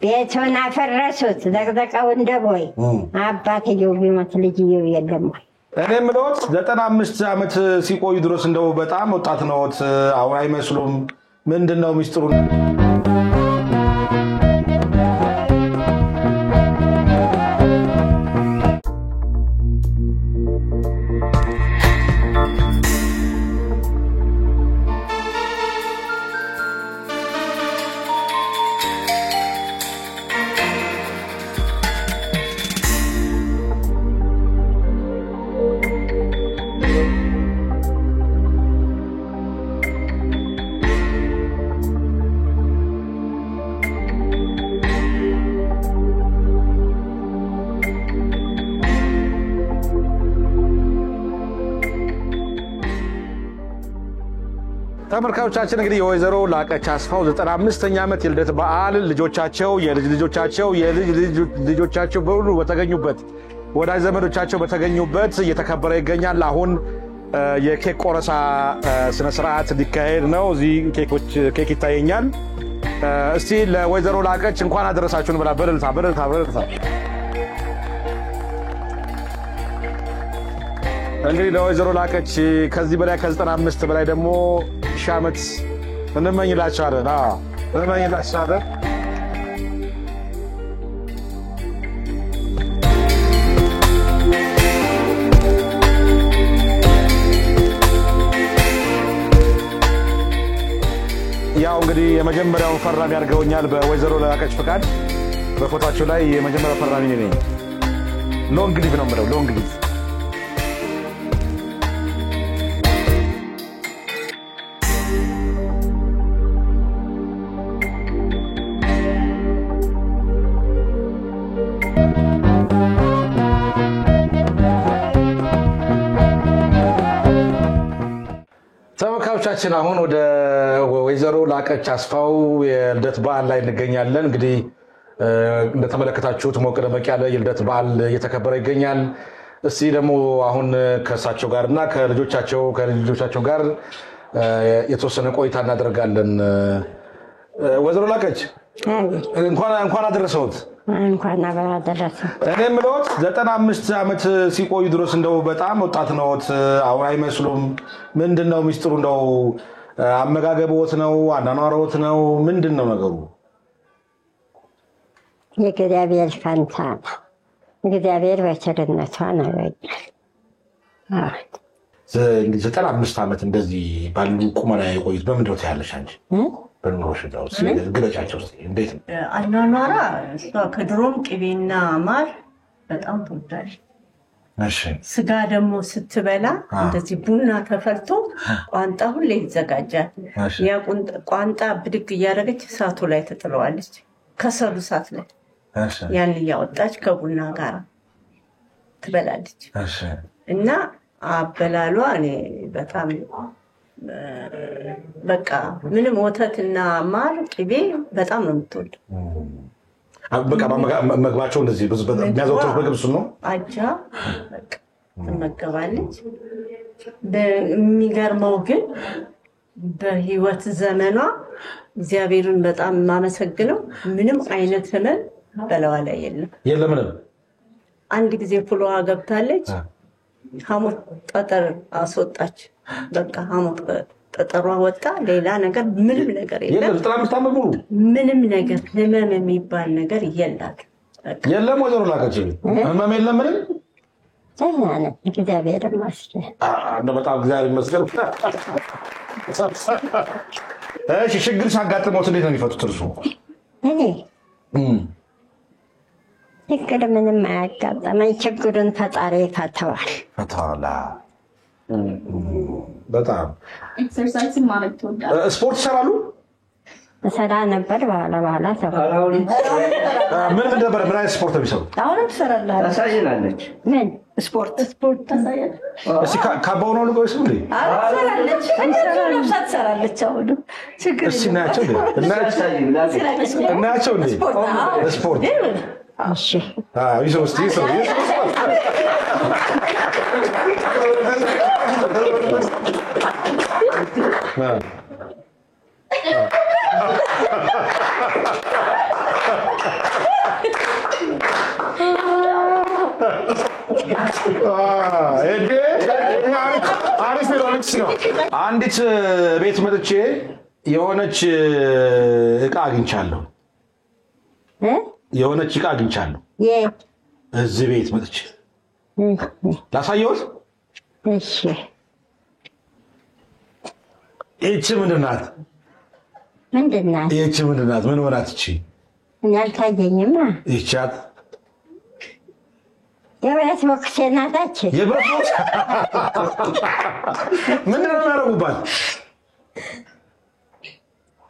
ቤቱን አፈረሱት ዘቅዘቀው እንደቦይ አባትየው ቢሞት ልጅየው የለም። እኔ የምለውት 95 ዓመት ሲቆዩ ድረስ እንደው በጣም ወጣት ነዎት፣ አሁን አይመስሉም። ምንድነው ሚስጥሩ? ተመልካቾቻችን እንግዲህ የወይዘሮ ላቀች አስፋው 95ኛ ዓመት የልደት በዓል ልጆቻቸው የልጅ ልጆቻቸው በሁሉ በተገኙበት ወዳጅ ዘመዶቻቸው በተገኙበት እየተከበረ ይገኛል። አሁን የኬክ ቆረሳ ስነ ስርዓት ሊካሄድ ነው። እዚህ ኬክ ይታየኛል። እስቲ ለወይዘሮ ላቀች እንኳን አደረሳችሁን ብላ በልልታ እንግዲህ ለወይዘሮ ላቀች ከዚህ በላይ ከ95 በላይ ደግሞ ሺህ ዓመት እንመኝላችኋለን። እንመኝላችኋለን። ያው እንግዲህ የመጀመሪያውን ፈራሚ አድርገውኛል በወይዘሮ ላቀች ፍቃድ። በፎቶአቸው ላይ የመጀመሪያው ፈራሚ ነኝ። ሎንግ ሊቭ ነው የምለው፣ ሎንግ ሊቭ። ተመልካቾቻችን አሁን ወደ ወይዘሮ ላቀች አስፋው የልደት በዓል ላይ እንገኛለን። እንግዲህ እንደተመለከታችሁት ሞቅ ደመቅ ያለ የልደት በዓል እየተከበረ ይገኛል። እስቲ ደግሞ አሁን ከእሳቸው ጋርና ከልጆቻቸው ጋር የተወሰነ ቆይታ እናደርጋለን። ወይዘሮ ላቀች እንኳን አደረሰዎት። እንኳን አደረሰ። እኔ የምለውት 95 ዓመት ሲቆዩ ድረስ እንደው በጣም ወጣት ነዎት፣ አሁን አይመስሉም። ምንድነው ሚስጥሩ? እንደው አመጋገብዎት ነው? አናኗርዎት ነው? ምንድነው ነገሩ? የእግዚአብሔር ፈንታ ነው። እግዚአብሔር በቸርነቱ ነው። 95 ዓመት እንደዚህ ባሉ ቁመና የቆዩት በምንድነው ታያለሽ አንቺ? በኑሮሽ ነው ግለጫቸው ውስጥ እንዴት ነው አኗኗራ? እሷ ከድሮም ቅቤና ማር በጣም ትወዳለች። እሺ። ስጋ ደግሞ ስትበላ እንደዚህ ቡና ተፈልቶ ቋንጣ ሁሌ ይዘጋጃል። ያ ቋንጣ ብድግ እያደረገች እሳቱ ላይ ትጥለዋለች፣ ከሰሉ እሳት ላይ። ያን እያወጣች ከቡና ጋር ትበላለች። እና አበላሏ እኔ በጣም በቃ ምንም ወተትና ማር ቅቤ በጣም ነው የምትወደው። በቃ መግባቸው እንደዚህ ብዙ የሚያዘወትሩት ምግብ እሱ ነው። አጃ በቃ ትመገባለች። የሚገርመው ግን በህይወት ዘመኗ እግዚአብሔርን በጣም የማመሰግነው ምንም አይነት ህመም በለዋ ላይ የለም። ምንም። አንድ ጊዜ ፍሎዋ ገብታለች፣ ሐሞት ጠጠር አስወጣች። በቃ ሐሞት ጠጠሯ ወጣ። ሌላ ነገር ምንም ነገር የለም። 95 ዓመት ሙሉ ምንም ነገር ህመም የሚባል ነገር የላት። የለም ወይዘሮ ላቀች ህመም የለም ምንም። እግዚአብሔር ይመስገን። በጣም እግዚአብሔር ይመስገን። እሺ፣ ችግር ሲያጋጥመው እንዴት ነው የሚፈቱት እርሱ? እኔ ችግር ምንም አያጋጥመኝ። ችግሩን ፈጣሪ ይፈታዋል። በጣም ኤክሰርሳይዝ ማድረግ ትወዳለህ? ስፖርት ይሰራሉ? እሰራ ነበር። በኋላ ተው። ምን ነበር? ምን አይነት ስፖርት ነው የሚሰሩት? አሁንም ትሰራለህ? ታሳየናለች። ምን ስፖርት ታሳያለች? እስኪ ካባው ነው ልቆይስ እንዴ? ትሰራለች። ነፍሳ ትሰራለች። አሁን ችግር እስኪ እናያቸው እንዴ? እናያቸው እንዴ? ስፖርት እሺ ይሰው እስቲ ይሰው አንዲት ቤት መጥቼ የሆነች ዕቃ አግኝቻለሁ። የሆነች ዕቃ አግኝቻለሁ። እዚህ ቤት መጥቼ ላሳየዎት። እሺ ይህቺ ምንድን ናት? ምንድን ናት? ይህቺ ምንድን ናት? ምን ሆናት? ይቺ እኔ አልታየኝማ። ይቻት የብረት ቦክሴ ናታች። የብረት ቦክስ ምንድን ነው የሚያደርጉባት?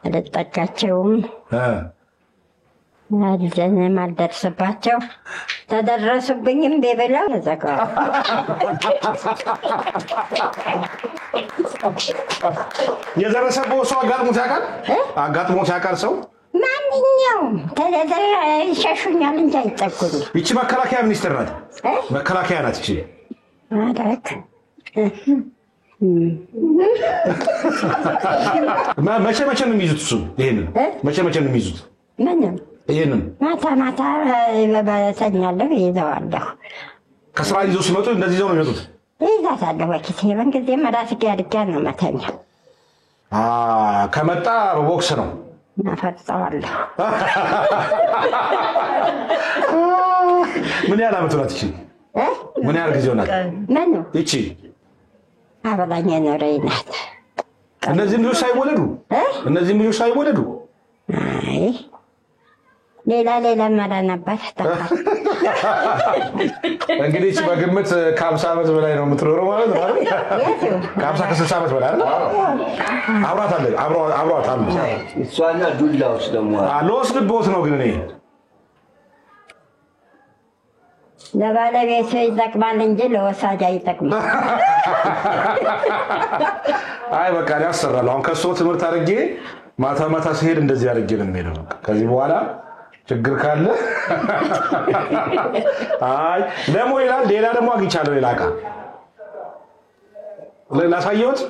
አልጠቃቸውም፣ አልዘንም፣ አልደርስባቸው። ተደረሱብኝም ቤበላው ነዘጋው። የደረሰበው ሰው አጋጥሞት ያውቃል? አጋጥሞት ያውቃል ሰው? ማንኛውም ተደረ ይሸሹኛል እንጂ አይጠጉኝ። ይቺ መከላከያ ሚኒስትር ናት። መከላከያ ናት ይቺ። አረክ መቼ መቼ ነው የሚይዙት? እሱ ይሄንን መቼ መቼ ነው የሚይዙት? ምንም ይሄንን ማታ ማታ በተኛለሁ ይዘዋለሁ። ከስራ ይዘው ሲመጡ እንደዚህ ይዘው ነው የሚመጡት? ይዛታለሁ በኪሴ። በእንጊዜ መራስጌ አድርጌ ነው መተኛ። ከመጣ በቦክስ ነው አፈርጠዋለሁ። ምን ያህል ዓመት ሆናት ይቺ? ምን ያህል ጊዜ ሆናት ምን ይቺ? አበላኝ የኖረኝ ናት። እነዚህም ልጆች ሳይወለዱ እነዚህም ልጆች ሳይወለዱ አይ ሌላ መራ ነበር። እንግዲህ በግምት ከ50 ዓመት በላይ ነው የምትኖረው ማለት ነው አይደል? ከ50 ከ60 ዓመት በላይ አይደል? አብሯት አሉ። እሷና ዱላዎች ደግሞ ልወስድብዎት ነው ግን እኔ ለባለቤቱ ይጠቅማል እንጂ ለወሳጅ አይጠቅምም። አይ በቃ ያሰራል። አሁን ከእሱ ትምህርት አድርጌ ማታ ማታ ሲሄድ እንደዚህ አድርጌ ነው የምሄደው። ከዚህ በኋላ ችግር ካለ አይ ደግሞ ይላል። ሌላ ደግሞ አግኝቻለሁ። ሌላ ዕቃ ላሳየዎት።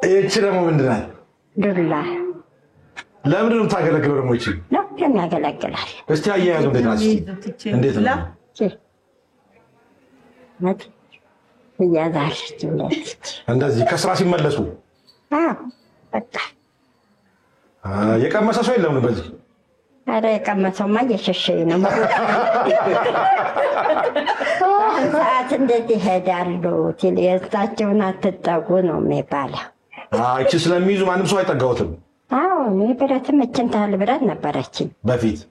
ይህቺ ደግሞ ምንድን ናት? ዱላ። ለምንድን ነው የምታገለግለው ደግሞ ይቺ? ለምን ያገለግላል? እስቲ አያያዙ እንዴት ናት? እንዴት ነው እያዛለች እንደዚህ ከስራ ሲመለሱ? በቃ የቀመሰ ሰው የለም በዚህ? ኧረ የቀመሰውማ እየሸሸኝ ነው። ሰዓት እንደዚህ ይሄዳሉ። የእሳቸውን አትጠጉ ነው የሚባለው። ይቺ ስለሚይዙ ማንም ሰው አይጠጋውትም። አዎ እኔ ብረትም እችን ታህል ብረት ነበረችኝ በፊት።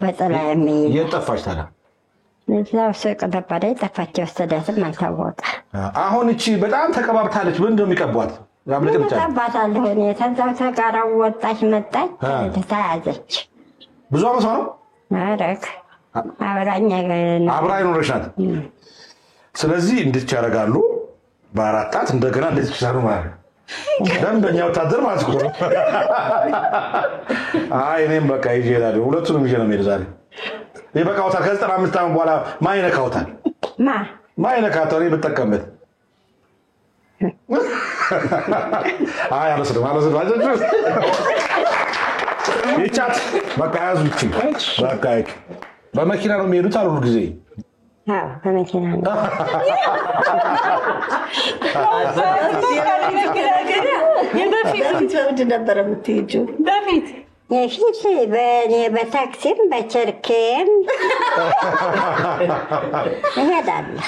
በጥላ የሚይዝ። የት ጠፋች ታዲያ? እዛው ሱቅ ነበረ። የጠፋች የወሰዳትም አልታወቀ። አሁን እቺ በጣም ተቀባብታለች። ምንድን ነው የሚቀቧት? ቀባታለሁ እኔ። ከዛው ተጋራው ወጣች መጣች ተያዘች። ብዙ አመቷ ነው? አረክ አብራ ይኖረች ናት። ስለዚህ እንድች ያደርጋሉ። በአራት ጣት እንደገና እንደዚህ ይችላሉ ማለት ነው። ደንበኛ ወታደር ማለት ነው። አይ እኔም በቃ ይዤ እሄዳለሁ። ሁለቱንም ይዤ ነው የምሄድ ዛሬ። ይበቃዎታል። ከ95 ዓመት በኋላ ማን ይነካዎታል? ማን ይነካዎታል? እኔ ብጠቀምበት። አይ አልወስድም። ይቻት በቃ ያዙ። ይቺ በቃ በመኪና ነው የሚሄዱት አሉ ሁሉ ጊዜ። በመኪና ነው። የበፊት ምንድን ነበረ የምትሄጂው? በፊት በእኔ በታክሲም በቸርኬም እሄዳለሁ።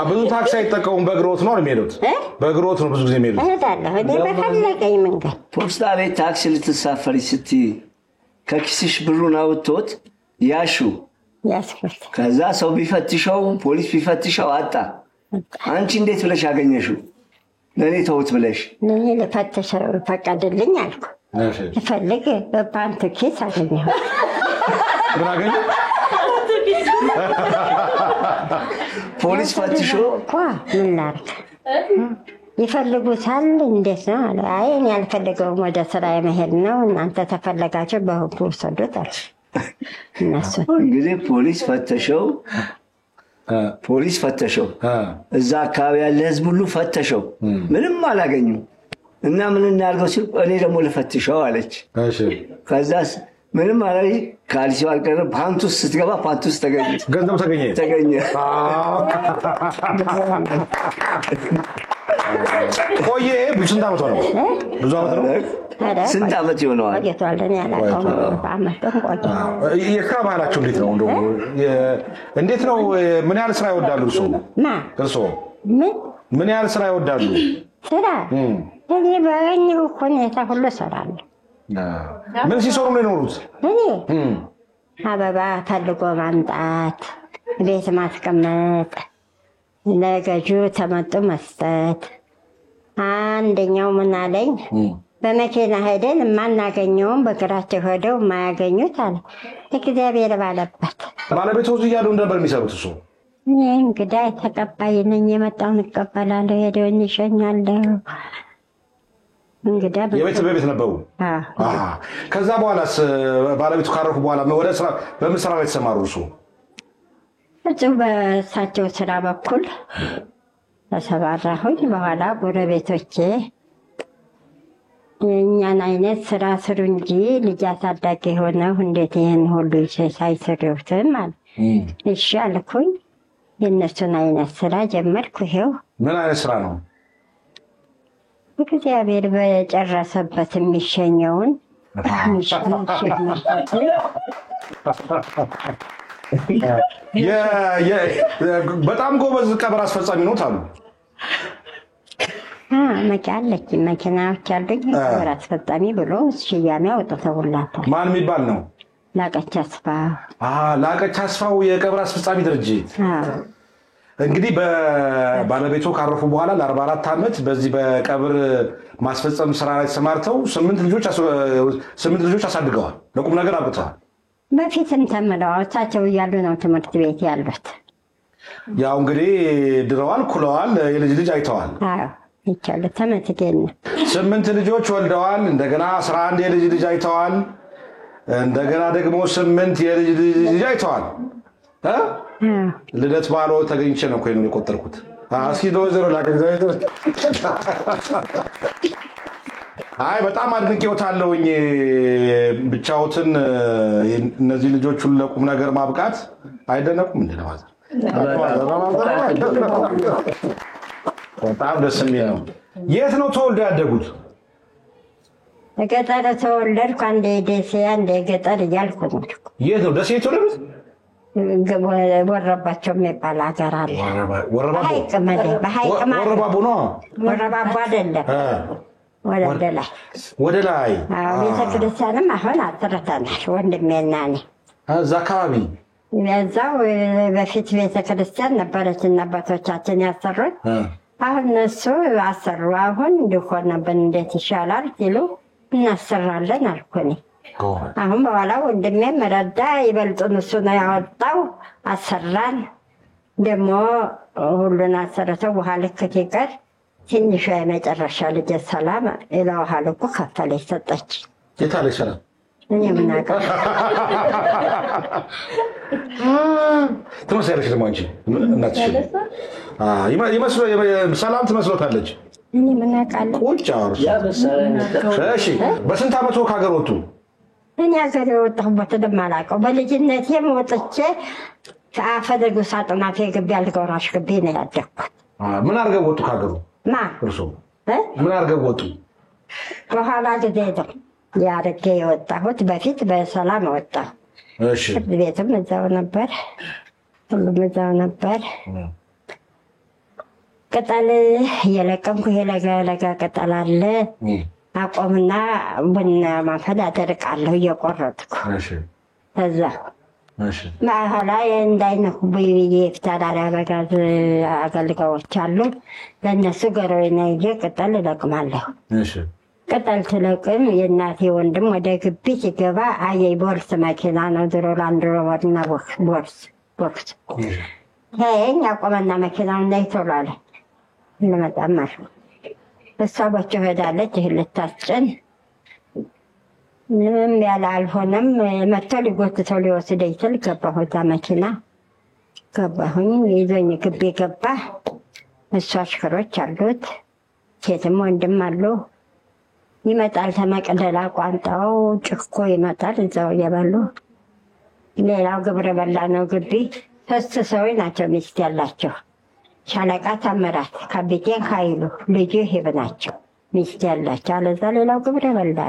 ብዙ ታክሲ አይጠቀሙም። በእግሮት ነው የሚሄዱት? በእግሮት ነው ብዙ ጊዜ የሚሄዱት። እሄዳለሁ እኔ በፈለገኝ መንገድ። ፖስታ ቤት ታክሲ ልትሳፈሪ ስትይ ከኪስሽ ብሩን አውጥቶት ያስኩት። ከዛ ሰው ቢፈትሸው ፖሊስ ቢፈትሸው አጣ። አንቺ እንዴት ብለሽ አገኘሽው? ለእኔ ተውት ብለሽ። እኔ ልፈትሸው ፈቀድልኝ አልኩ። ፈልግ በፓንት ኪስ አገኘሁ። ምን አገኘ? ፖሊስ ፈትሾ እኮ ምን ላድርግ? ይፈልጉታል እንዴት ነው አለ። አይ እኔ አልፈልገውም ወደ ስራ መሄድ ነው እናንተ ተፈለጋችሁ በህጉ ወሰዱት አለ። እነሱ እንግዲህ ፖሊስ ፈተሸው እዛ አካባቢ ያለ ህዝብ ሁሉ ፈተሸው ምንም አላገኙም። እና ምን እናርገው ሲል እኔ ደግሞ ልፈትሸው አለች። ከዛስ ምንም አላይ ካልሲው አልቀረ ፓንቱስ ስትገባ ፓንቱስ ተገኘ። ገንዘብ ተገኘ። ቆየ ብዙ ዓመት ነው። ስንት ዓመት ይሆነዋል? የስራ ባህላችሁ እንዴት ነው? እንዴት ነው? ምን ያህል ስራ ይወዳሉ እርሶ? ምን ያህል ስራ ይወዳሉ? ስራ እኔ ባገኘው ሁኔታ ሁሉ እሰራለሁ። ምን ሲሰሩ ነው የኖሩት? እኔ አበባ ፈልጎ ማምጣት፣ ቤት ማስቀመጥ፣ ለገዢው ተመጡ መስጠት። አንደኛው ምን አለኝ፣ በመኪና ሄደን የማናገኘውን በእግራቸው ሄደው የማያገኙት አለ። እግዚአብሔር ባለበት ባለቤቱ እዚህ እያሉ ነበር የሚሰሩት እሱ? እኔ እንግዳ ተቀባይ ነኝ። የመጣውን እቀበላለሁ፣ ሄደውን ይሸኛለሁ። እንግዳ የቤት ነበሩ። ከዛ በኋላስ ባለቤቱ ካረፉ በኋላ ወደ ስራ በምን ስራ ላይ ተሰማሩ እርሱ? እዚሁ በእሳቸው ስራ በኩል ተሰማራሁኝ። በኋላ ጎረቤቶቼ የእኛን አይነት ስራ ስሩ እንጂ ልጅ አሳዳጊ የሆነው እንዴት ይህን ሁሉ ሳይሰሩትም አለ። እሺ አልኩኝ። የእነሱን አይነት ስራ ጀመርኩ። ይሄው። ምን አይነት ስራ ነው? እግዚአብሔር በጨረሰበት የሚሸኘውን በጣም ጎበዝ ቀብር አስፈጻሚ ነው አሉ። አለች መኪናዎች አሉኝ። ቀብር አስፈጻሚ ብሎ ሽያሜ አውጥተውላታል። ማን የሚባል ነው? ላቀች አስፋው። ላቀች አስፋው የቀብር አስፈጻሚ ድርጅት። እንግዲህ በባለቤቱ ካረፉ በኋላ ለ44 ዓመት በዚህ በቀብር ማስፈጸም ስራ ላይ ተሰማርተው 8 ልጆች አሳድገዋል፣ ለቁም ነገር አብቅተዋል። በፊትም ተምረው እሳቸው እያሉ ነው ትምህርት ቤት ያሉት። ያው እንግዲህ ድረዋል፣ ኩለዋል፣ የልጅ ልጅ አይተዋል። ይቻለ ተመትገኝ 8 ልጆች ወልደዋል። እንደገና 11 የልጅ ልጅ አይተዋል። እንደገና ደግሞ 8 የልጅ ልጅ አይተዋል። ልደት ባሎ ተገኝቼ ነው ኮይኑ የቆጠርኩት። እስኪ ለወይዘሮ ላገዛይቶ አይ በጣም አድንቄዎታለሁኝ። ብቻዎትን እነዚህ ልጆች ሁሉ ለቁም ነገር ማብቃት አይደነቁም እንዴ? ነው በጣም ደስ የሚል ነው። የት ነው ተወልደው ያደጉት? ገጠር ተወለድኩ። አንዴ ደሴ አንዴ ገጠር እያልኩ ነው። የት ነው ደሴ የተወለዱት? ወረባቸው የሚባል ሀገር አለ። ወረባቦ ነው? ወረባቦ አይደለም፣ ወደ ላይ ቤተክርስቲያንም አሁን አጥርተናል ወንድሜና እኔ። እዛ አካባቢ እዛው በፊት ቤተክርስቲያን ነበረች እና አባቶቻችን ያሰሩት። አሁን እነሱ አሰሩ። አሁን እንዲሆነብን እንዴት ይሻላል ሲሉ እናሰራለን አልኩኝ። አሁን በኋላ ወንድሜም ረዳ፣ ይበልጡን እሱ ነው ያወጣው። አሰራን። ደግሞ ሁሉን አሰርተው ውሃ ልክ ሲቀር ትንሿ የመጨረሻ ልጅ ሰላም ለውሃ ልኩ ከፈለች ሰጠች። የታለች ሰላም? እኔ ምን አውቃለሁ። ትመስያለሽ ደግሞ አንቺ እናትሽ ሰላም ትመስሎታለች። እኔ ምን አውቃለሁ። ቁጭ አውርሽ። እሺ በስንት ዓመቱ ከሀገር ወጡ? እኔ ሀገር የወጣሁበት ደም አላውቀው። በልጅነቴም ወጥቼ ከአፈደጉ ሳጥናፌ ግቢ አልገውራሽ ግቢ ነው ያደግኩት። ምን አድርገው ወጡ ከሀገሩ? እርሶ ምን አድርገው ወጡ? በኋላ ጊዜ ነው ያደገ የወጣሁት። በፊት በሰላም ወጣሁ። ፍርድ ቤትም እዛው ነበር፣ ሁሉም እዛው ነበር። ቅጠል እየለቀምኩ ለጋ ቅጠል አለ አቆምና ቡና ማፈል አደርቃለሁ እየቆረጥኩ። እዛ በኋላ እንዳይነኩ የፍታዳሪ አበጋዝ አገልጋዮች አሉ። ለእነሱ ገሮና ይዤ ቅጠል እለቅማለሁ። ቅጠል ትለቅም የእናቴ ወንድም ወደ ግቢ ሲገባ አየይ ቦርስ መኪና ነው ድሮ ላንድሮቨርና ቦክስ ይሄን ያቆመና መኪናው እንዳይቶሎ አለ። እንመጣም አልኩ። እሷ በጮ ሄዳለች እህል ልታስጭን። ምንም ያለ አልሆነም። መጥቶ ሊጎትተው ሊወስደኝ ስል ገባሁ እዛ መኪና ገባሁኝ። ይዞኝ ግቢ ገባ። እሱ አሽከሮች አሉት፣ ሴትም ወንድም አሉ። ይመጣል ተመቅደላ ቋንጣው ጭኮ ይመጣል እዛው እየበሉ። ሌላው ግብረ በላ ነው ግቢ። 3 ሰዎች ናቸው ሚስት ያላቸው። ሻለቃ ታምራት፣ ካፒቴን ኃይሉ፣ ልጁ ሂብ ናቸው ሚስት ያላቸው። አለዛ ሌላው ግብረ በላ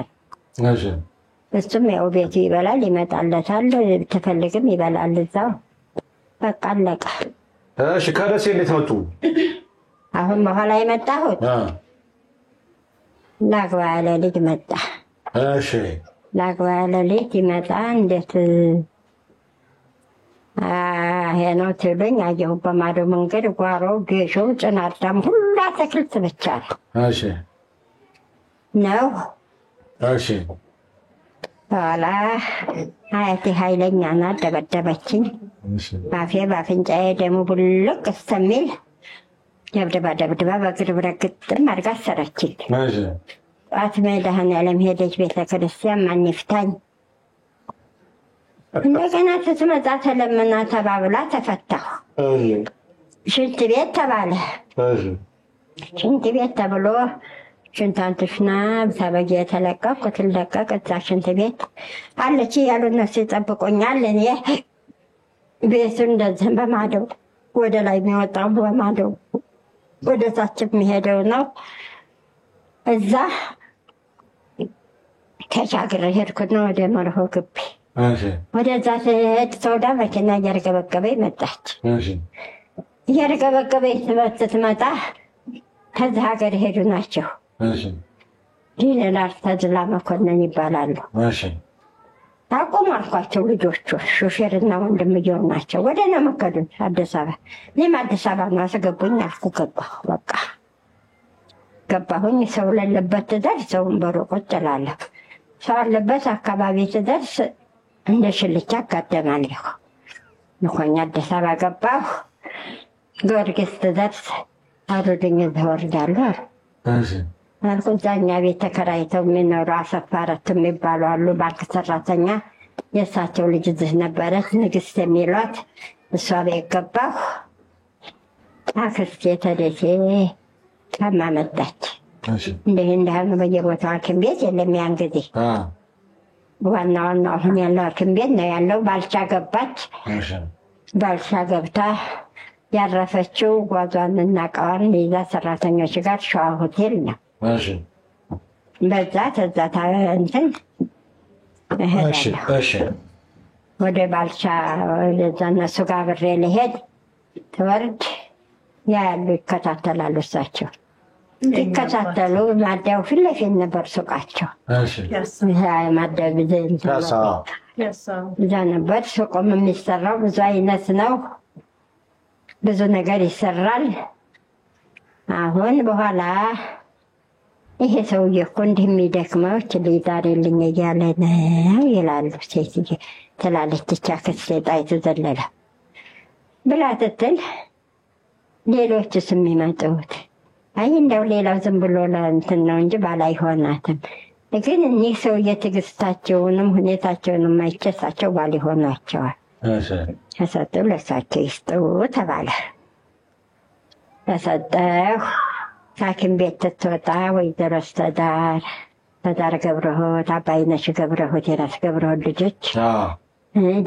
ነው። እሱም ያው ቤቱ ይበላል ይመጣለታል፣ ተፈልግም ይበላል እዛው። በቃ አለቀ። እሺ ከደሴ እንዴት መጡ? አሁን በኋላ የመጣሁት ላግባ ያለ ልጅ መጣ። እሺ ላግባ ያለ ልጅ ይመጣ። እንዴት ይሄ ነው ትሉኝ። አየሁ በማዶ መንገድ ጓሮ ጌሾ ጭናዳም ሁሉ አትክልት ብቻ እሺ ነው። እሺ በኋላ አያቴ ኃይለኛ ናት፣ ደበደበችኝ። ባፌ ባፍንጫዬ ደሙ ቡልቅ እስከሚል ደብድባ በእግር ብረግጥም አድርጋ አሰረችኝ። ጠዋት መድኃኔዓለም ሄደች ቤተክርስቲያን፣ ማን ይፍታኝ። እንደገና ስትመጣ ተለምና ተባብላ ተፈታሁ። ሽንት ቤት ተባለ። ሽንት ቤት ተብሎ ሽንታንትሽና ተበጌ የተለቀኩ ትለቀቅ። እዛ ሽንት ቤት አለች እያሉ እነሱ ይጠብቁኛል። እኔ ቤቱ እንደዚህ በማደው ወደ ላይ የሚወጣው በማደው ወደ ታች የሚሄደው ነው። እዛ ተሻግሬ ሄድኩና ወደ መርሆ ግቢ ወደዛ ስሄድ ሰውዳ መኪና እያርገበገበ መጣች። እያርገበገበ ስትመጣ ከዚህ ሀገር ሄዱ ናቸው። ጄኔራል ተድላ መኮንን ይባላሉ። አቁም አልኳቸው። ልጆቹ ሾፌርና ወንድምየው ናቸው። ወደ ነው መከዱኝ አዲስ አበባ። እኔም አዲስ አበባ ነው አስገቡኝ አልኩ። ገባሁ። በቃ ገባሁኝ። ሰው ለለበት ትደርስ ሰውን በሩቅ እላለሁ። ሰው አለበት አካባቢ ትደርስ እንደ ሽልቻ አጋደማለሁ። ንኮኛ አዲስ አበባ ገባሁ። ጊዮርጊስ ትደርስ አሩድኝ እወርዳለሁ አልኩ። እዛኛ ቤት ተከራይተው የሚኖሩ አሰፋረት የሚባሉ አሉ፣ ባንክ ሰራተኛ። የእሳቸው ልጅ እዚህ ነበረች ንግስት የሚሏት። እሷ ቤት ገባሁ። አክስቴ ተደሴ ታማ መጣች። እንዲህ እንዳሉ በየቦታው ሐኪም ቤት የለም ያን ጊዜ። ዋና አሁን ያለው ሐኪም ቤት ነው ያለው። ባልቻ ገባች። ባልቻ ገብታ ያረፈችው ጓዟንና እቃዋን ይዛ ሰራተኞች ጋር ሸዋ ሆቴል ነው። በዛ ተዛታ እንትን ወደ ባልቻ ወደዛ እነሱ ጋር ብሬ ልሄድ ትወርድ ያሉ ይከታተላሉ። እሳቸው ይከታተሉ። ማደያው ፊት ለፊት ነበር ሱቃቸው። ማደያ እዛ ነበር ሱቁም የሚሰራው። ብዙ አይነት ነው፣ ብዙ ነገር ይሰራል። አሁን በኋላ ይሄ ሰውዬ እኮ እንዲህ የሚደክመው ሊዳርልኝ እያለ ነው ይላሉ። ሴትዬ ትላለች ብቻ ክስቴ ጣይቱ ዘለለ ብላ ትትል ሌሎችስ የሚመጡት አይ እንደው ሌላው ዝም ብሎ ለእንትን ነው እንጂ ባላ አይሆናትም። ግን እኒህ ሰውዬ ትዕግስታቸውንም ሁኔታቸውንም አይቼ እሳቸው ባል ይሆናቸዋል። ተሰጡ፣ ለእሳቸው ይስጡ ተባለ። ተሰጠሁ። ሐኪም ቤት ስትወጣ ወይዘሮ ተዳር ገብረሆት፣ አባይነሽ ገብረሆት የራስ ገብረሆት ልጆች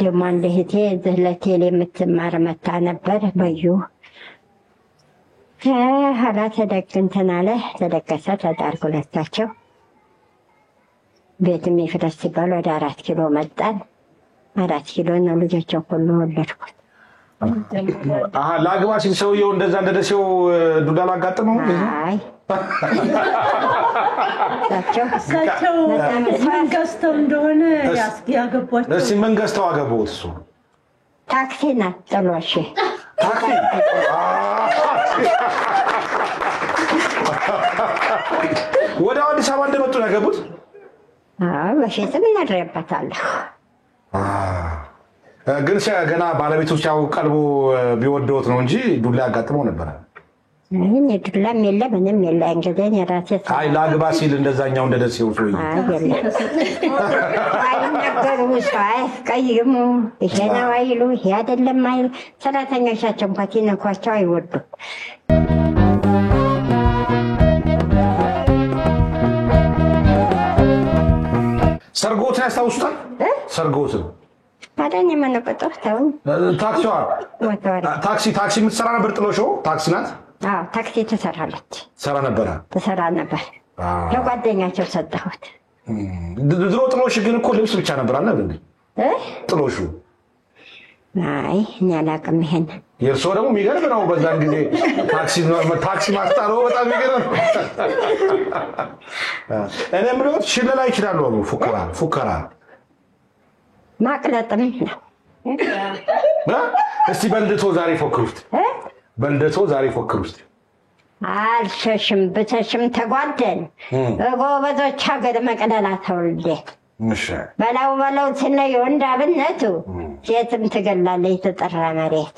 ደግሞ አንድ እህቴ እዚህ ለቴሌ የምትማር መታ ነበር። በዩ ኋላ ተደግንትን አለ ተደገሰ። ተዳር ሁለታቸው ቤት የሚፍረስ ሲባል ወደ 4 ኪሎ መጣን። 4 ኪሎ ነው ልጆችን ሁሉ ወለድኩት። ለአግባ ሲል ሰውየው እንደዛ እንደደሴው ዱዳ ላጋጥመው። አይ እሳቸው ምን ገዝተው እንደሆነ ያገቧቸው። እስኪ ምን ገዝተው አገቡት? እሱ ታክሲ ናት ጥሎሽ። ታክሲ ወደ አዲስ አበባ እንደመጡ ነው ያገቡት? በፊትም እናድሬበታለሁ። ግን ገና ባለቤቱ ሲያው ቀልቦ ቢወደውት ነው እንጂ ዱላ ያጋጥመው ነበረ። እኔ ድላም የለ ምንም የለ እንግዲህ የራሴ አይ ላግባ ሲል እንደዛኛው እንደደሴው ሰው አይነገሩ ሳይቀይሙ ይሄ ነው አይሉ ይሄ አይደለም አይሉ ሰራተኞቻቸው እንኳን ሲነኳቸው አይወዱም። ሰርጎትን ያስታውሱታል? ሰርጎትን አዳኝ የምንቆጠው ተው ታክሲዋ ታክሲ የምትሰራ ነበር። ጥሎሽ ታክሲ ናት። አዎ ታክሲ ትሰራለች። ትሰራ ነበር። ለጓደኛቸው ሰጠሁት። ድሮ ጥሎሽ ግን እኮ ልብስ ብቻ ነበር አለ እንዴ? ጥሎሹ አይ እኔ አላውቅም። ይሄን የእርሶ ደግሞ የሚገርም ነው። በዛን ጊዜ ታክሲ ማስጣሩ በጣም የሚገርም ነው። እኔ የምለው ሽለላ ይችላሉ አሉ። ፉከራ ማቅለጥም ነው። እስቲ በልደቶ ዛሬ ፎክሩት። አልሸሽም ብተሽም ተጓደን ጎበዞች ሀገር መቅደላ ተወልዴ በለው ስለ የወንድ አብነቱ ሴትም ትገላለች የተጠራ መሬቱ።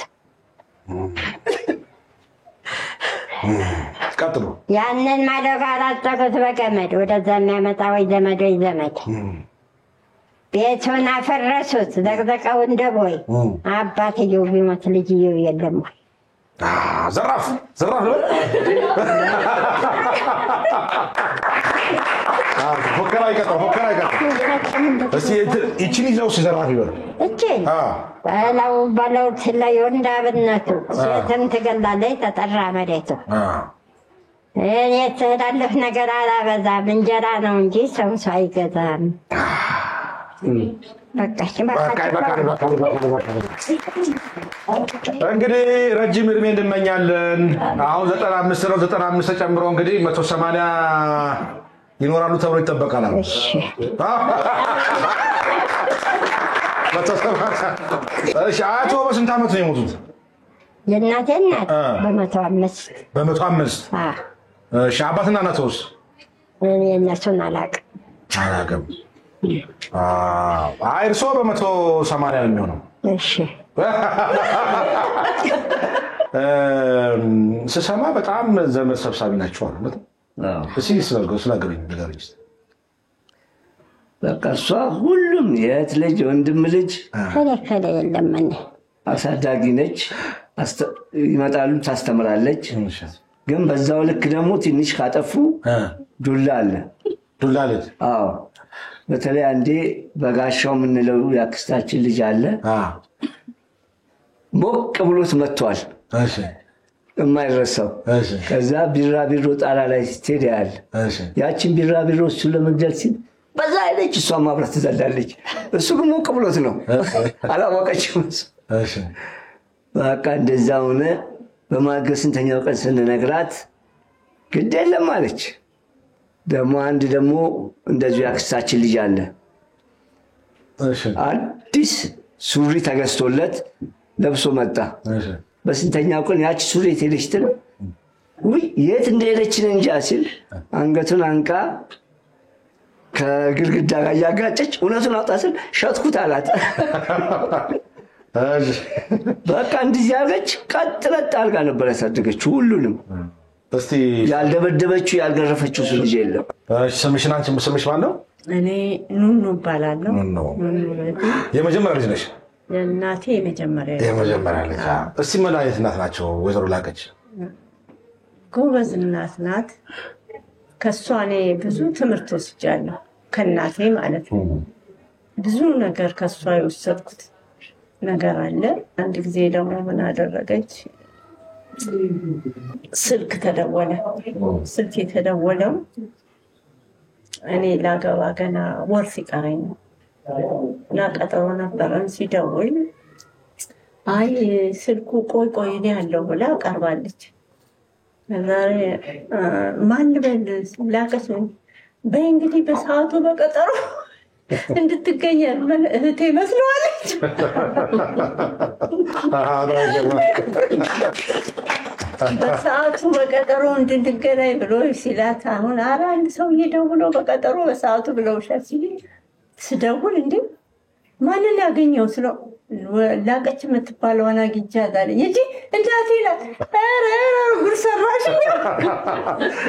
ቀጥሉ። ያንን ማደጋ አላጠቁት በገመድ ወደዛ የሚያመጣ ወይ ዘመድ ቤቱን አፈረሱት ዘቅዘቀው እንደ ቦይ። አባትየው ቢሞት ልጅየው የለም ወይ? ዘራፍ ፎከራ ይቀጥል። እስቲ እቺን ይዘው ሲዘራፍ ይበሉ። እቺን በለው ስለ የወንድ አብነቱ ሴትም ትገላለች ተጠራ መሬቱ። እኔ ትላለፍ ነገር አላበዛም እንጀራ ነው እንጂ ሰው አይገዛም። እንግዲህ ረጅም እድሜ እንመኛለን። አሁን 95 ነው። 95 ተጨምሮ እንግዲህ 180 ይኖራሉ ተብሎ ይጠበቃል። እሺ አያቶ በስንት ዓመት ነው የሞቱት? የእናቴ እናት በ105 እሺ አባትና እናቶስ? እነሱን አላውቅም። አይ እርሶ በ180 ነው የሚሆነው። እሺ ስሰማ በጣም ዘመድ ሰብሳቢ ናቸው አሉ። እስኪ ስለነገሩኝ ንገሩኝ። በቃ እሷ ሁሉም የእህት ልጅ ወንድም ልጅ ከለ የለም አሳዳጊ ነች። ይመጣሉ ታስተምራለች። ግን በዛው ልክ ደግሞ ትንሽ ካጠፉ ዱላ አለ። አዎ በተለይ አንዴ በጋሻው የምንለው ያክስታችን ልጅ አለ። ሞቅ ብሎት መጥቷል። የማይረሳው ከዛ ቢራቢሮ ጣራ ላይ ስትሄድ ያያል። ያችን ቢራቢሮ እሱ ለመግደል ሲል በዛ አይለች እሷ ማብራት ትዘላለች። እሱ ግን ሞቅ ብሎት ነው አላወቀችም። በቃ እንደዛ ሆነ። በማገስ ስንተኛው ቀን ስንነግራት ግድ የለም አለች። ደግሞ አንድ ደግሞ እንደዚህ ያክስታችን ልጅ አለ። አዲስ ሱሪ ተገዝቶለት ለብሶ መጣ። በስንተኛው ቀን ያቺ ሱሪ ሄደች ትል የት እንደሄደች እንጃ ሲል አንገቱን አንቃ ከግድግዳ ጋር ያጋጨች እውነቱን አውጣ ስል ሸጥኩት አላት። በቃ እንደዚህ ያለች ቀጥለጥ አልጋ ነበር ያሳደገችው ሁሉንም። እስቲ ያልደበደበችው ያልገረፈችው ልጅ የለም። ስምሽን አንቺ ስምሽ ማን ነው? እኔ ኑኑ እባላለሁ። የመጀመሪያ ልጅ ነሽ? የእናቴ የመጀመሪያ ልጅ። እስቲ ምን አይነት እናት ናቸው ወይዘሮ ላቀች? ጎበዝ እናት ናት። ከሷ እኔ ብዙ ትምህርት ወስጃለሁ፣ ከእናቴ ማለት ነው። ብዙ ነገር ከሷ የወሰድኩት ነገር አለ። አንድ ጊዜ ደግሞ ምን አደረገች? ስልክ ተደወለ። ስልክ የተደወለው እኔ ላገባ ገና ወር ሲቀረኝ ነው እና ቀጠሮ ነበረን። ሲደውል አይ ስልኩ ቆይ እኔ ያለው ብላ ቀርባለች። ዛሬ ማን ልበል ላቀች በይ እንግዲህ በሰዓቱ በቀጠሮ እንድትገኝ እህቴ መስለዋለች። በሰዓቱ በቀጠሮ እንድንገናኝ ብሎ ሲላት አሁን ኧረ አንድ ሰው እየደውሎ በቀጠሮ በሰዓቱ ብለውሻል ሲል ስደውል እንዴ ማንን ያገኘው ስለው ላቀች የምትባለዋን አግኝቻታል እንጂ እናቴ ናት። ኧረ ጉድ ሰራሽ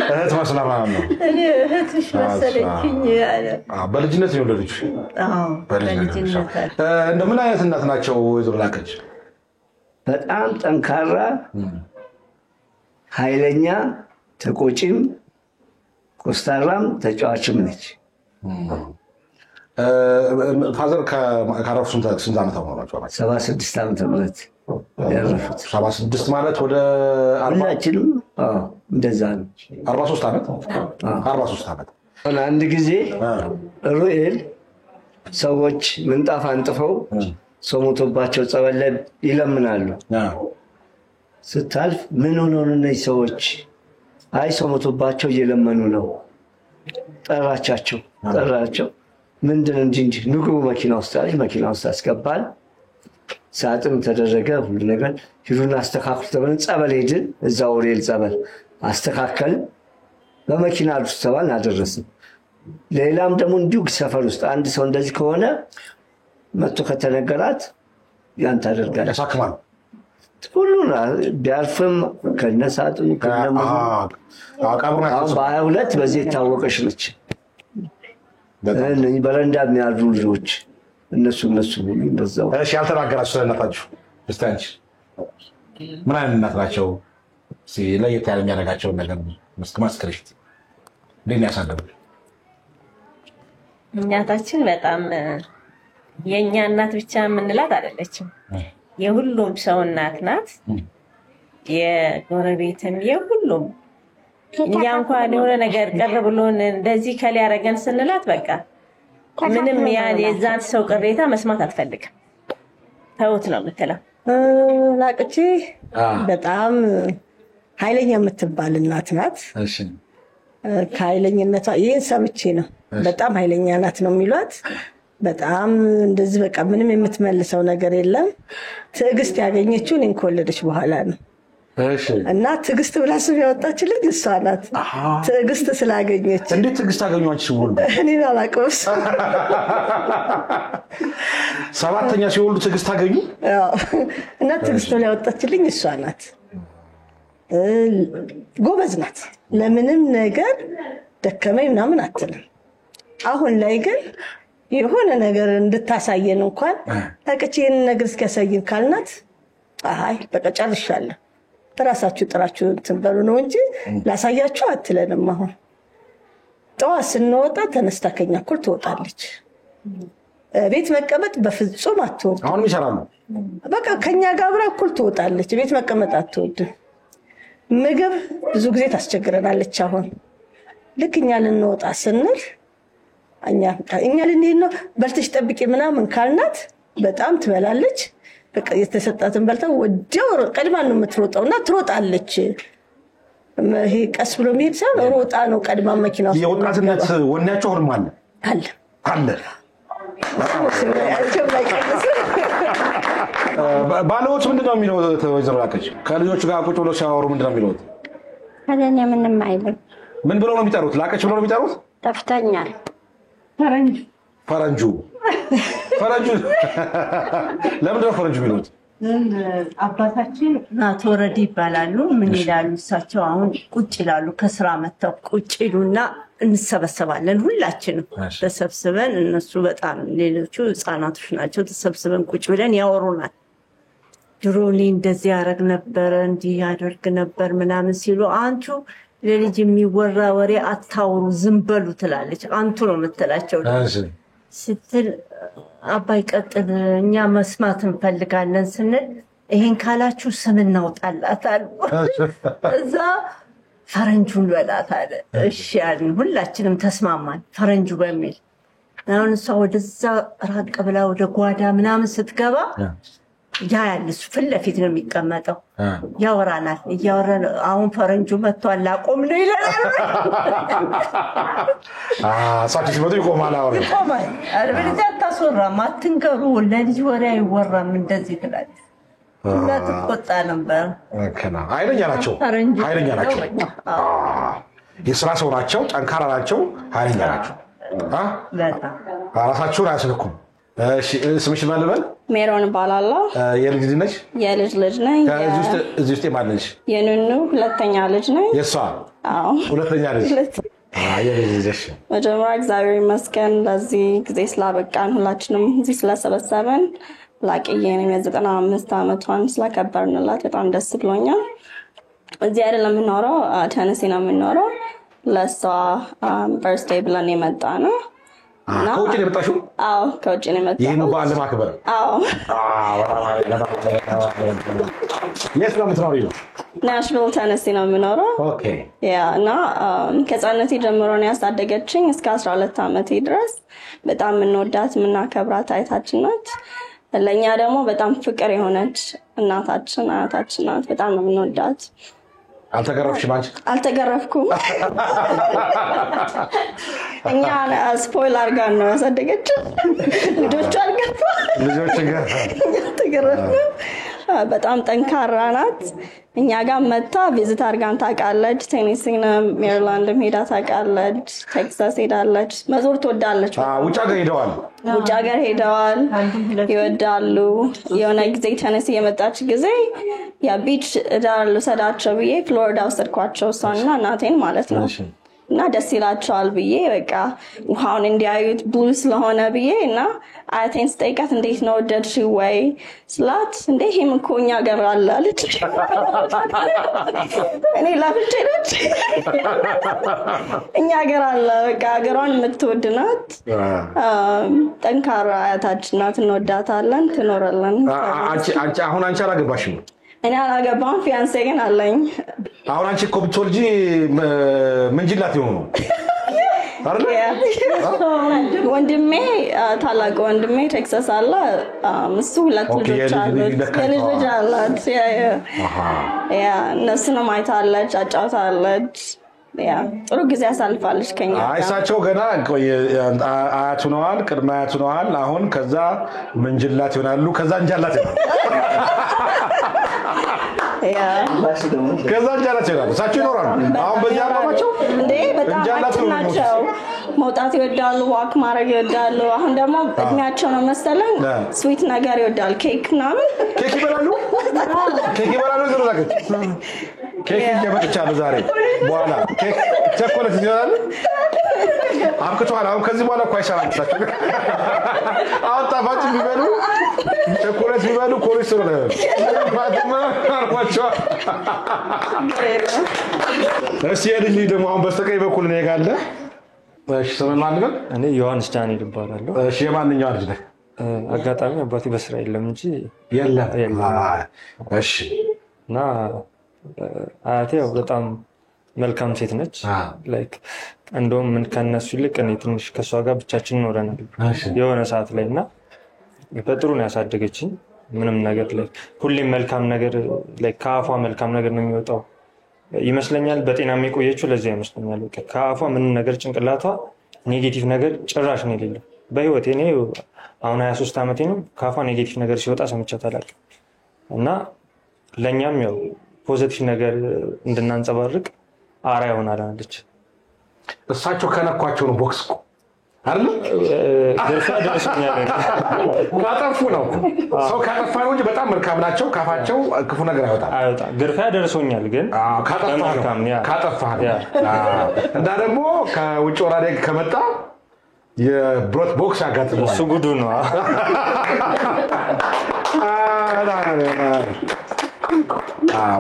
እህት መስላ ማለት ነው። እኔ እህትሽ መሰለችኝ አለ። በልጅነት ነው የወለደችሽ? አዎ በልጅነት። እንደው ምን አይነት እናት ናቸው ወይዘሮ ላቀች? በጣም ጠንካራ ኃይለኛ ተቆጪም ኮስታራም ተጫዋችም ነች። ፋዘር ካረፉ ስንት ዓመት ሆኗቸው? 76 ዓመተ ምህረት ያረፉት። 76 ማለት ወደ ሁላችንም እንደዛ ነው። 43 ዓመት 43 ዓመት። አንድ ጊዜ ሩኤል ሰዎች ምንጣፍ አንጥፈው ሰው ሞቶባቸው ጸበል ላይ ይለምናሉ። ስታልፍ ምን ሆነው እነዚህ ሰዎች? አይ ሰው ሞቶባቸው እየለመኑ ነው። ጠራቸው። ምንድን እንጂ ንግቡ መኪና ውስጥ አለች። መኪና ውስጥ አስገባል። ሳጥን ተደረገ። ሁሉ ነገር ሂዱን አስተካክሉ ተብለን ጸበል ሄድን። እዛ ኡራኤል ጸበል አስተካከል በመኪና ውስጥ ተባልን፣ አደረስን። ሌላም ደግሞ እንዲሁ ሰፈር ውስጥ አንድ ሰው እንደዚህ ከሆነ መጥቶ ከተነገራት ያን ታደርጋለች። ያሳክማል። ሁሉን ቢያልፍም ከነሳጥኑ ከነማው በ22 በዚህ የታወቀች ነች። በረንዳ የሚያድሩ ልጆች እነሱ እንደዛው። እሺ ያልተናገራችሁ ስለእናታችሁ እስቲ አንቺ ምን አይነት እናት ናቸው? ለየት ያለ የሚያደርጋቸውን ነገር መስክረሽ እንዴት ነው ያሳደጉት? እናታችን በጣም የኛ እናት ብቻ የምንላት አይደለችም። የሁሉም ሰው እናት ናት። የጎረቤትም የሁሉም እኛ እንኳን የሆነ ነገር ቀር ብሎን እንደዚህ ከሊ ያረገን ስንላት በቃ ምንም የዛን ሰው ቅሬታ መስማት አትፈልግም። ተውት ነው የምትለው። ላቀች በጣም ኃይለኛ የምትባል እናት ናት። እሺ ከኃይለኝነቷ ይሄን ሰምቼ ነው። በጣም ኃይለኛ ናት ነው የሚሏት። በጣም እንደዚህ በቃ ምንም የምትመልሰው ነገር የለም። ትዕግስት ያገኘችው እኔን ከወለደች በኋላ ነው። እሺ እና ትዕግስት ብላ ስም ያወጣችልኝ እሷ ናት። ትዕግስት ስላገኘች። እንዴት ትዕግስት አገኙ አንቺ ሲወልዱ? እኔ አላውቅም። ሰባተኛ ሲወልዱ ትዕግስት አገኙ? አዎ። እና ትዕግስት ብላ ያወጣችልኝ እሷ ናት። ጎበዝ ናት። ለምንም ነገር ደከመኝ ምናምን አትልም። አሁን ላይ ግን የሆነ ነገር እንድታሳየን እንኳን ታቀቼን ነገር እስኪያሳየን ካልናት አይ በቃ ጨርሻለሁ ተራሳችሁ ጥራችሁ ትንበሩ ነው እንጂ ላሳያችሁ አትለንም። አሁን ጠዋት ስንወጣ ተነስታ ከኛ እኩል ትወጣለች። ቤት መቀመጥ በፍጹም አትወድም። አሁንም ይሰራሉ። በቃ ከኛ ጋር አብራ እኩል ትወጣለች። ቤት መቀመጥ አትወድም። ምግብ ብዙ ጊዜ ታስቸግረናለች። አሁን ልክ እኛ ልንወጣ ስንል እኛ ልንሄድ ነው በልተሽ ጠብቂ ምናምን ካልናት በጣም ትበላለች። በቃ የተሰጣትን በልታ ወዲያው ቀድማ ነው የምትሮጠውና ትሮጣለች። ይሄ ቀስ ብሎ የሚሄድ ሰው ሮጣ ነው ቀድማ መኪና ውስጥ። የወጣትነት ወኔያቸው አሁንም አለ። ባለዎት ምንድን ነው የሚለው? ወይዘሮ ላቀች ከልጆቹ ጋር ቁጭ ብሎ ሲያወሩ ምንድን ነው የሚሉት? እኔ ምንም አይልም። ምን ብለው ነው የሚጠሩት? ላቀች ብለው ነው የሚጠሩት? ጠፍተኛል። ፈረንጁ ለምንድን ነው ፈረንጁ የሚሉት? አባታችን ናቶ ረዲ ይባላሉ። ምን ይላሉ እሳቸው? አሁን ቁጭ ይላሉ። ከስራ መጥተው ቁጭ ይሉና እንሰበሰባለን ሁላችንም ተሰብስበን። እነሱ በጣም ሌሎቹ ህፃናቶች ናቸው። ተሰብስበን ቁጭ ብለን ያወሩናል። ድሮ እኔ እንደዚህ ያደርግ ነበር እንዲህ ያደርግ ነበር ምናምን ሲሉ አንቱ ለልጅ የሚወራ ወሬ አታውሩ ዝም በሉ ትላለች። አንቱ ነው የምትላቸው ስትል አባይ ቀጥል እኛ መስማት እንፈልጋለን ስንል ይሄን ካላችሁ ስም እናውጣላት አሉ። እዛ ፈረንጁን በላት አለ። እሺ ያልን ሁላችንም ተስማማን ፈረንጁ በሚል። አሁን እሷ ወደዛ ራቅ ብላ ወደ ጓዳ ምናምን ስትገባ ያ ያለሱ ፊት ለፊት ነው የሚቀመጠው። ያወራናል። እያወራን አሁን ፈረንጁ መጥቷል ላቆም ነው ይላል። ሳትሽ መጡ ይቆማል። ይቆማል። አለበለዚያ አታስወራም፣ አትንገሩ፣ ለልጅ ወሬ አይወራም እንደዚህ ትላለች። እና ትቆጣ ነበር። ኃይለኛ ናቸው። የስራ ሰው ናቸው። ጠንካራ ናቸው። ኃይለኛ ናቸው። ራሳቸውን አያስልኩም። እሺ ስምሽ ማን ልበል? ሜሮን እባላለሁ። የልጅ ልጅ ነሽ? የልጅ ልጅ ነኝ። እዚህ ውስጥ ማን ነሽ? የኑኑ ሁለተኛ ልጅ ነኝ። የሷ? አዎ ሁለተኛ ልጅ። የልጅ ልጅ። መጀመሪያ እግዚአብሔር ይመስገን ለዚህ ጊዜ ስላበቃን ሁላችንም እዚህ ስለሰበሰበን ላቅዬን የ95 ዓመቷን ስላከበርንላት በጣም ደስ ብሎኛል። እዚህ አይደለም የምኖረው ቴነሲ ነው የምኖረው። ለሷ በርዝዴይ ብለን የመጣ ነው። ከውጭ ነው የመጣሽው? አዎ ከውጭ ነው የመጣው። ይሄን በዓል ለማክበር? አዎ። የት ነው የምትኖሪው? ናሽቪል ቴነሲ ነው የምኖረው። ኦኬ። ያ እና ከህፃንነቴ ጀምሮ ነው ያሳደገችኝ እስከ 12 ዓመቴ ድረስ። በጣም የምንወዳት የምናከብራት አያታችን ናት። ለእኛ ደግሞ በጣም ፍቅር የሆነች እናታችን አያታችን ናት። በጣም ነው የምንወዳት። አልተገረፍሽም አንቺ? አልተገረፍኩም። እኛ ስፖይል አድርጋን ነው ያሳደገችን። ልጆቹ አልተገረፍንም። በጣም ጠንካራ ናት። እኛ ጋር መታ ቪዚት አድርጋን ታውቃለች። ቴኔሲና ሜሪላንድም ሄዳ ታውቃለች። ቴክሳስ ሄዳለች። መዞር ትወዳለች። ውጭ ሀገር ሄደዋል። ውጭ ሀገር ሄደዋል። ይወዳሉ። የሆነ ጊዜ ቴነሲ የመጣች ጊዜ የቢች ዳር ልውሰዳቸው ብዬ ፍሎሪዳ ወሰድኳቸው እሷንና እናቴን ማለት ነው። እና ደስ ይላቸዋል ብዬ በቃ ውሃውን እንዲያዩት ብሉ ስለሆነ ብዬ እና አያቴን ስጠይቃት እንዴት ነው ወደድሽው ወይ ስላት እንዴ ይሄም እኮ እኛ ሀገር አለ አለች። እኔ ላፍቼ ነች እኛ ሀገር አለ በቃ ሀገሯን የምትወድ ናት። ጠንካራ አያታችን ናት። እንወዳታለን። ትኖረለን። አንቺ አሁን አንቺ አላገባሽም? እኔ አላገባም። ፊያንሴ ግን አለኝ። አሁን አንቺ እኮ ብትወልጂ ምንጅላት ይሆኑ አይደል? ወንድሜ ታላቅ ወንድሜ ቴክሳስ አለ። እሱ ሁለት ልጆች አሉት። የልጅ ልጅ አላት። ያ እነሱንም አይታለች፣ አጫውታለች። ያ ጥሩ ጊዜ ያሳልፋለች ከኛ። እሳቸው ገና አያቱ ነዋል፣ ቅድመ አያቱ ነዋል። አሁን ከዛ ምንጅላት ይሆናሉ፣ ከዛ እንጃላት ይሆናሉ። ከዛ እንጃላት ይሆናሉ። እሳቸው ይኖራሉ። አሁን በዚህ አቋማቸው እንዴ በጣም ናቸው። መውጣት ይወዳሉ፣ ዋክ ማድረግ ይወዳሉ። አሁን ደግሞ እድሜያቸው ነው መሰለኝ ስዊት ነገር ይወዳል። ኬክ ምናምን ኬክ ይበላሉ። ኬክ ይበላሉ። ዘላገች ኬክ እየመጥቻለሁ ዛሬ በኋላ ኬክ ቸኮሌት ይበላሉ። አብቅቷል። አሁን ከዚህ በኋላ እኮ አይሰራም። አሁን ጣፋጭ ቢበሉ ቸኮሌት ቢበሉ ኮሌስትሮል ነው ማለት። እሺ የልጅ ደግሞ አሁን በስተቀኝ በኩል ነው ያለ። እሺ ስምን ማን ነው? እኔ ዮሐንስ ዳንኤል እባላለሁ። እሺ የማንኛው ልጅ ነህ? አጋጣሚ አባቴ በስራ የለም እንጂ የለም። እሺ እና አያቴ በጣም መልካም ሴት ነች። ላይክ እንደውም ምን ከነሱ ይልቅ እኔ ትንሽ ከሷ ጋር ብቻችን ኖረናል የሆነ ሰዓት ላይ እና በጥሩ ነው ያሳደገችኝ። ምንም ነገር ላይ ሁሌም መልካም ነገር ላይ ከአፏ መልካም ነገር ነው የሚወጣው ይመስለኛል። በጤና የሚቆየችው ለዚህ ይመስለኛል። ከአፏ ምን ነገር ጭንቅላቷ ኔጌቲቭ ነገር ጭራሽ ነው የሌለው። በህይወቴ እኔ አሁን 23 ዓመቴ ነው። ከአፏ ኔጌቲቭ ነገር ሲወጣ ሰምቻት አላውቅም። እና ለኛም ያው ፖዚቲቭ ነገር እንድናንጸባርቅ አራ ይሆናል አለች። እሳቸው ከነኳቸው ነው ቦክስ እኮ አይደል? ደርሶኛል። ካጠፉ ነው ሰው ካጠፋ ነው እንጂ በጣም መልካም ናቸው። ካፋቸው ክፉ ነገር አይወጣም። ግርፊያ ደርሶኛል ግን ካጠፋ እና ደግሞ ከውጭ ወራዴ ከመጣ የብሮት ቦክስ ያጋጥመዋል። እሱ ጉዱ ነው።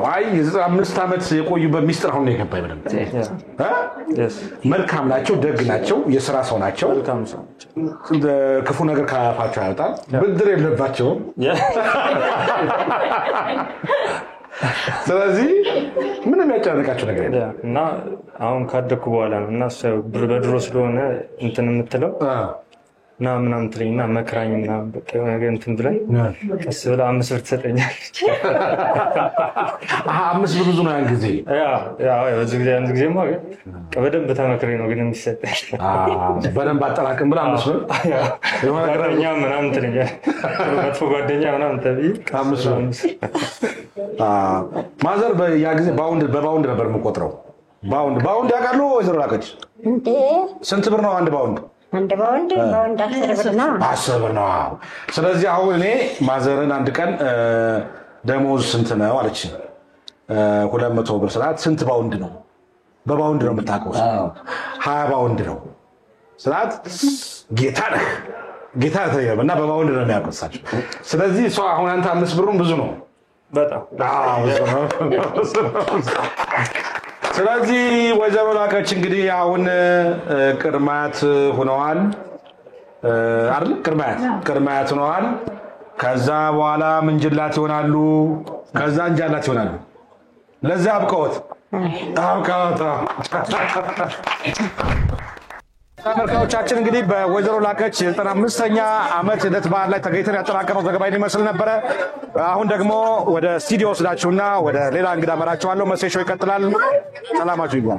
አይ 5 ዓመት የቆዩበት ሚስጥር አሁን ነው የገባኝ። በደንብ መልካም ናቸው፣ ደግ ናቸው፣ የሥራ ሰው ናቸው። ክፉ ነገር ካፋቸው ያወጣል። ብድር የለባቸውም። ስለዚህ ምንም ያጨናነቃቸው ነገር የለም። እና አሁን ካደኩ በኋላ ነው እና በድሮ ስለሆነ እንትን የምትለው እና ምናምን ትለኝና መክራኝ ምናምን በቃ የሆነ ነገር እንትን ብለን ቀስ ብላ 5 ብር ትሰጠኛለች። 5 ብር ብዙ ነው ያን ጊዜ። በዚህ ጊዜ አንድ ጊዜማ በደንብ ተመክሬ ነው ግን የሚሰጠኝ። በደንብ አጠራቅም ብላ 5 ብር የሆነ ጓደኛ ምናምን ትለኛለች። መጥፎ ጓደኛ ምናምን ተብዬ 5 ብር። ማዘር ያ ጊዜ በባውንድ ነበር የምቆጥረው። ባውንድ ያውቃሉ ወይዘሮ ላቀች? ስንት ብር ነው አንድ ባውንድ? አንድ በወንድ 10 ብር ነው። 10 ብር ነው። ስለዚህ አሁን እኔ ማዘርን አንድ ቀን ደሞዝ ስንት ነው አለች። 200 ብር ስላት ስንት ባውንድ ነው? በባውንድ ነው የምታውቀው? 20 ባውንድ ነው ስላት ጌታ ነህ እና በባውንድ ነው የሚያቆሳቸው። ስለዚህ እሷ አሁን አንተ 5 ብሩን ብዙ ነው በጣም። ስለዚህ ወይዘሮ ላቀች እንግዲህ አሁን ቅድማት ሆነዋል አይደል? ቅድማት ሆነዋል። ከዛ በኋላ ምንጅላት ይሆናሉ። ከዛ እንጃላት ይሆናሉ። ለዛ አብቀውት ተመልካቾቻችን እንግዲህ በወይዘሮ ላቀች 95ኛ ዓመት ልደት በዓል ላይ ተገኝተን ያጠናቀረው ዘገባ ይመስል ነበረ። አሁን ደግሞ ወደ ስቱዲዮ ወስዳችሁና ወደ ሌላ እንግዳ መራችኋለሁ። መሴሾ ይቀጥላል። ሰላማችሁ ይግባ።